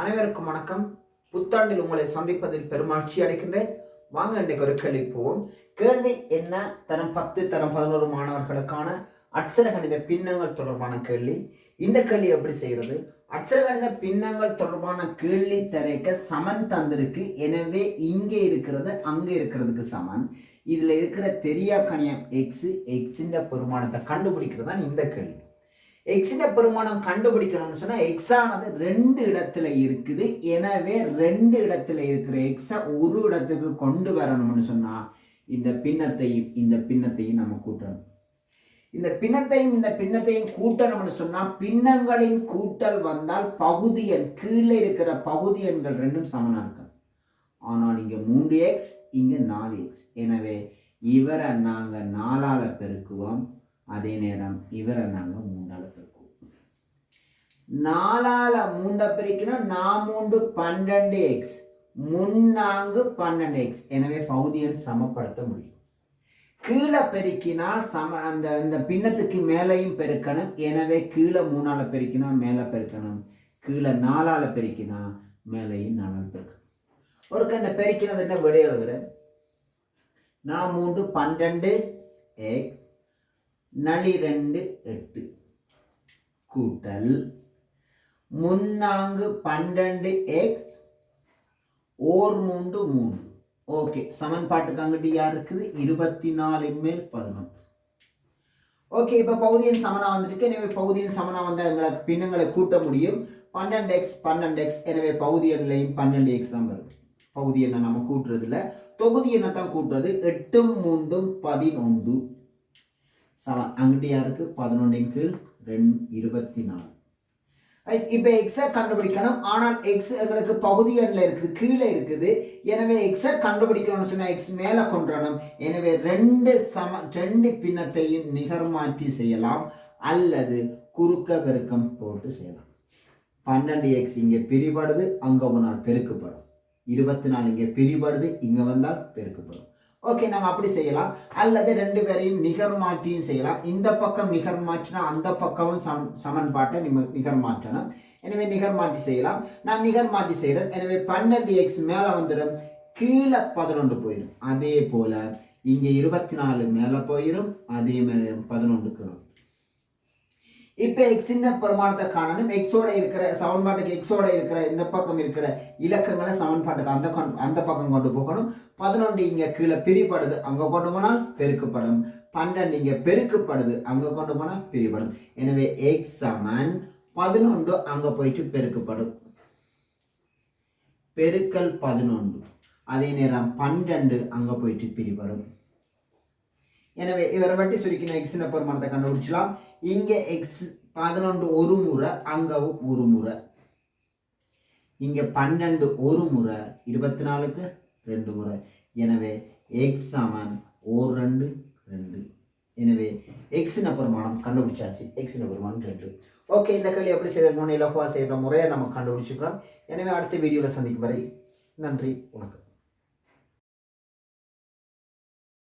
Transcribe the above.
அனைவருக்கும் வணக்கம். புத்தாண்டில் உங்களை சந்திப்பதில் பெருமகிழ்ச்சி அடைகின்றேன். வாங்க இன்றைக்கு ஒரு கேள்வி போவோம். கேள்வி என்ன? தரம் 10 தரம் 11 மாணவர்களுக்கான அட்சர கணித பின்னங்கள் தொடர்பான கேள்வி. இந்த கேள்வி எப்படி செய்கிறது? அட்சர கணித பின்னங்கள் தொடர்பான கேள்வி தரைக்க சமன் தந்திருக்கு. எனவே இங்கே இருக்கிறது அங்கே இருக்கிறதுக்கு சமன். இதுல இருக்கிற தெரியா கணியம் எக்ஸின் பெருமானத்தை கண்டுபிடிக்கிறது தான் இந்த கேள்வி. எக்ஸின் பெருமானம் கண்டுபிடிக்கணும்னு சொன்னா எக்ஸ் ஆனது 2 இடத்துல இருக்குது. எனவே 2 இடத்துல இருக்கிற எக்ஸை ஒரு இடத்துக்கு கொண்டு வரணும்னு சொன்னா இந்த பின்னத்தையும் நம்ம கூட்டணும். இந்த பின்னத்தையும் கூட்டணும்னு சொன்னா பின்னங்களின் கூட்டல் வந்தால் பகுதி எண் கீழே இருக்கிற பகுதி எண்கள் ரெண்டும் சமனா இருக்கு. ஆனால் இங்க 3x இங்க 4x. எனவே இவரை நாங்க 4ஆல பெருக்குவோம். அதே நேரம் இவரை நாங்க 3ஆல பெருக்குவோம். 4ஆல 3 பெருக்கினா 4 12x 3 12x. எனவே பகுதியை சமப்படுத்த முடியும். கீழே பெருக்கினா அந்த பின்னத்துக்கு மேலையும் பெருக்கணும். எனவே கீழே 3ஆல பெருக்கினா மேல பெருக்கணும். கீழே 4ஆல பெருக்கினா மேலையும் 4ஆல பெருக்கணும். ஒருக்க இந்த பெருக்கினது என்ன விட எழுதுறேன். 4 12x நளி 2 8 கூட்டல் 3 12x ஓர் 3 3. ஓகே, சமன்பாட்டுக்கு அங்கிட்டு யார் இருக்குது? 24 மேல் 11. ஓகே, இப்ப பகுதியின் சமனா வந்துருக்கு. எனவே பகுதியின் சமனா வந்தா எங்களுக்கு பின்னங்களை கூட்ட முடியும். 12x எனவே பகுதி எண்ணையும் 12x தான் வரும். பகுதி என்ன நம்ம கூட்டுறது இல்ல, தொகுதி என்ன தான் கூட்டுறது. 8 3 11 சமன். அங்கிட்டு யாருக்கு? 11 கீழ் 24. இப்ப எக்ஸை கண்டுபிடிக்கணும். ஆனால் எக்ஸ் எங்களுக்கு பகுதி எண்ணில் இருக்குது, கீழே இருக்குது. எனவே எக்ஸை கண்டுபிடிக்கணும்னு சொன்னா எக்ஸ் மேல கொண்டுறணும். எனவே 2 பின்னத்தையும் நிகர்மாற்றி செய்யலாம் அல்லது குறுக்க பெருக்கம் போட்டு செய்யலாம். 12x இங்கே பிரிபடுது, அங்க போனால் பெருக்கப்படும். 24 இங்கே பிரிபடுது, இங்க வந்தால் பெருக்கப்படும். ஓகே, நாங்கள் அப்படி செய்யலாம். அல்லது 2 பேரையும் நிகர் மாற்றியும் செய்யலாம். இந்த பக்கம் நிகர் மாற்றினா அந்த பக்கமும் சமன்பாட்டை நிகர் மாற்றணும். எனவே நிகர் மாற்றி செய்யலாம். நான் நிகர் மாற்றி செய்கிறேன். எனவே 12x மேல வந்துடும், கீழே 11 போயிடும். அதே போல இங்கே 24 மேல போயிடும், அதே மேல 11க்கு வரும். இப்ப எக்ஸின் பெருமானத்தை காணணும். எக்ஸோட இருக்கிற சமன்பாட்டுக்கு எக்ஸோட இருக்கிற இந்த பக்கம் இருக்கிற இலக்கங்களை சமன்பாட்டுக்கு அந்த பக்கம் கொண்டு போகணும். 11 இங்க கீழே பிரிப்படுது, அங்க கொண்டு போனால் பெருக்கப்படும். 12 இங்க பெருக்கப்படுது, அங்க கொண்டு போனால் பிரிப்படும். எனவே எக்ஸ் சமன் 11 அங்க போயிட்டு பெருக்கப்படும். பெருக்கல் 11. அதே நேரம் 12 அங்க போயிட்டு பிரிப்படும். எனவே இவரை வட்டி சுருக்கின எக்ஸின் பெருமானத்தை கண்டுபிடிச்சலாம். இங்க எக்ஸ் 11 ஒரு முறை, அங்கவும் ஒரு முறை. இங்க 12 ஒரு முறை, 24க்கு 2 முறை. எனவே எக்ஸ் சமன் 2 2. எனவே எக்ஸின் பெருமானம் கண்டுபிடிச்சாச்சு. எக்ஸின் பெருமானம் 2. ஓகே, இந்த கேள்வி எப்படி செய்யணும், இலகுவா செய்யற முறையை நம்ம கண்டுபிடிச்சுக்கிறோம். எனவே அடுத்த வீடியோவில் சந்திக்கும் வரை நன்றி, வணக்கம்.